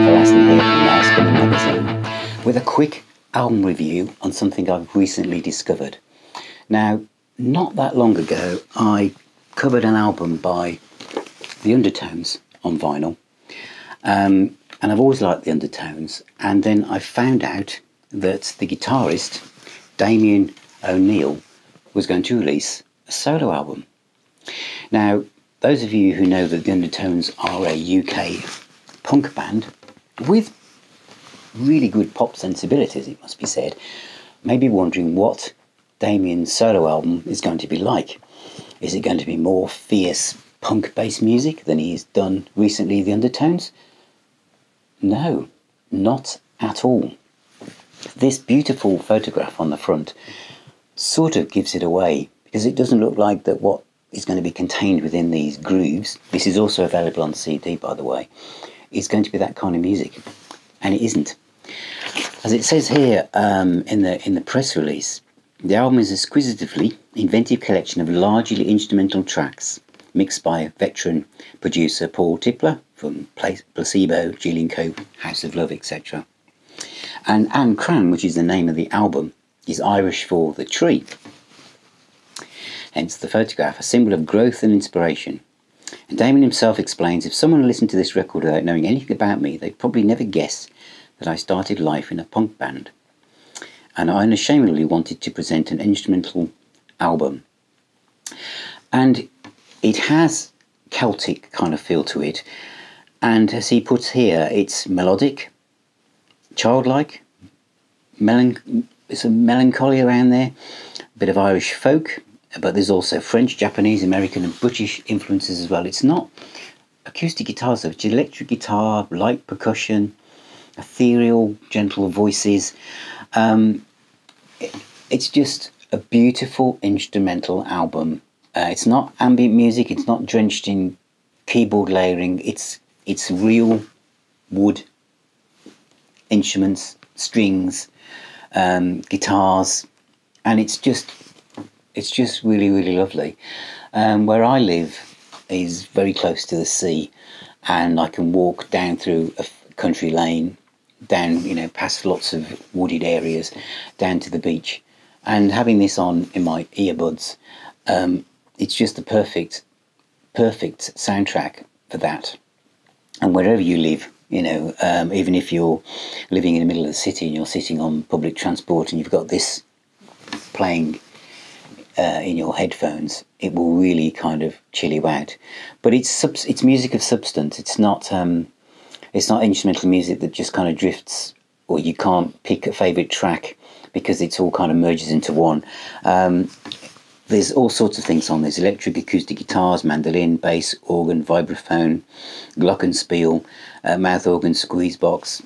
Laston here from Now Spinning Magazine with a quick album review on something I've recently discovered. Now, not that long ago, I covered an album by the Undertones on vinyl, and I've always liked the Undertones, and then I found out that the guitarist Damian O Neill was going to release a solo album. Now, those of you who know that the Undertones are a UK punk band with really good pop sensibilities, it must be said, may be wondering what Damian's solo album is going to be like. Is it going to be more fierce punk-based music than he's done recently, the Undertones? No, not at all. This beautiful photograph on the front sort of gives it away, because it doesn't look like that what is going to be contained within these grooves, this is also available on CD by the way, is going to be that kind of music, and it isn't. As it says here in the press release, the album is exquisitely inventive collection of largely instrumental tracks mixed by veteran producer Paul Tipler from Placebo, Julian Cope, House of Love, etc. And Crann, which is the name of the album, is Irish for the tree. Hence the photograph, a symbol of growth and inspiration. And Damian himself explains, if someone listened to this record without knowing anything about me, they'd probably never guess that I started life in a punk band. And I unashamedly wanted to present an instrumental album. And it has Celtic kind of feel to it. And as he puts here, it's melodic, childlike, there's a melancholy around there, a bit of Irish folk, but there's also French, Japanese, American and British influences as well. It's not acoustic guitars though, it's electric guitar, light percussion, ethereal, gentle voices. It's just a beautiful instrumental album. It's not ambient music, it's not drenched in keyboard layering, it's real wood instruments, strings, guitars, and it's just really, really lovely. Where I live is very close to the sea, and I can walk down through a country lane, down, past lots of wooded areas, down to the beach, and having this on in my earbuds, it's just the perfect soundtrack for that. And wherever you live, even if you're living in the middle of the city and you're sitting on public transport and you've got this playing in your headphones, it will really kind of chill you out. But it's music of substance. It's not instrumental music that just kind of drifts, or you can't pick a favourite track because it's all kind of merges into one. There's all sorts of things on. There's electric acoustic guitars, mandolin, bass, organ, vibraphone, glockenspiel, mouth organ, squeeze box,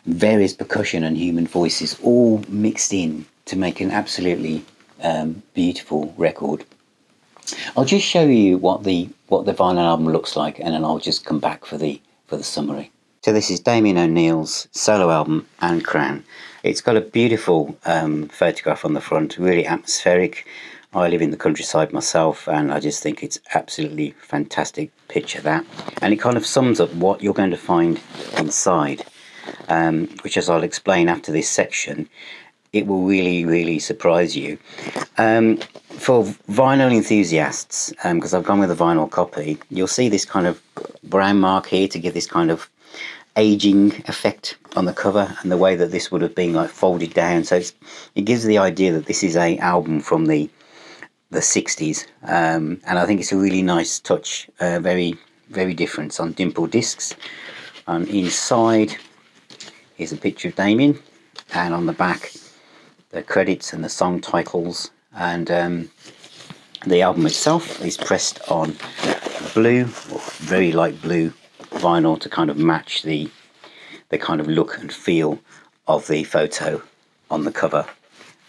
various percussion and human voices, all mixed in to make an absolutely beautiful record. I'll just show you what the vinyl album looks like, and then I'll just come back for the summary. So this is Damian O Neill's solo album and Crann. It's got a beautiful photograph on the front, really atmospheric. I live in the countryside myself, and I just think it's absolutely fantastic picture, that. And it kind of sums up what you're going to find inside, which, as I'll explain after this section, it will really, really surprise you. For vinyl enthusiasts, because I've gone with a vinyl copy, you'll see this kind of brown mark here to give this kind of aging effect on the cover, and the way that this would have been like folded down. So it gives the idea that this is a album from the 60s, and I think it's a really nice touch, very, very different. It's on Dimple Discs. And inside is a picture of Damian, and on the back the credits and the song titles, and the album itself is pressed on blue, or very light blue vinyl, to kind of match the kind of look and feel of the photo on the cover.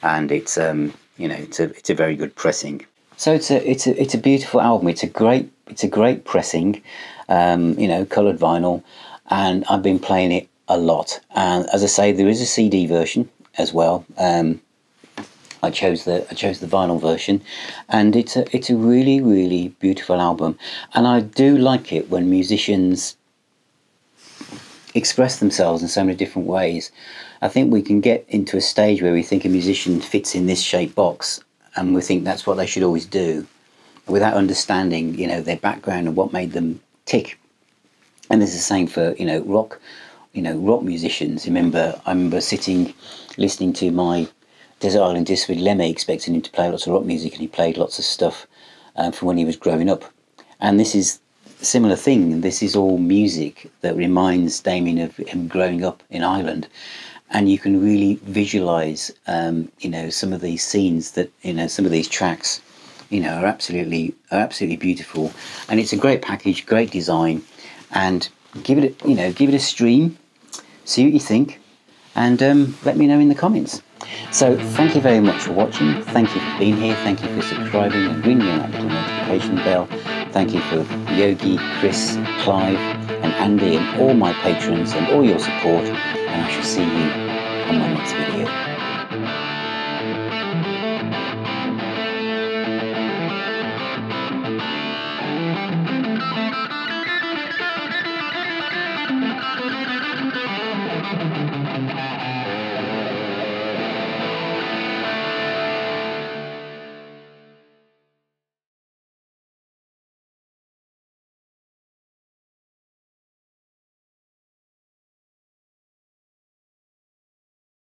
And it's it's a very good pressing. So it's a beautiful album. It's a great pressing, coloured vinyl, and I've been playing it a lot. And as I say, there is a CD version as well. I chose the vinyl version, and it's a really, really beautiful album. And I do like it when musicians express themselves in so many different ways. I think we can get into a stage where we think a musician fits in this shaped box, and we think that's what they should always do, without understanding, you know, their background and what made them tick. And this is the same for, you know, rock musicians. I remember sitting, listening to my Desert Island Discs with Lemmy, expecting him to play lots of rock music, and he played lots of stuff from when he was growing up. And this is a similar thing. This is all music that reminds Damien of him growing up in Ireland. And you can really visualise, you know, some of these scenes that, you know, some of these tracks, you know, are absolutely beautiful. And it's a great package, great design. And give it a stream, see what you think, and let me know in the comments. So thank you very much for watching. Thank you for being here. Thank you for subscribing and ringing on that little notification bell. Thank you for Yogi, Chris, Clive and Andy and all my patrons and all your support, and I shall see you on my next video.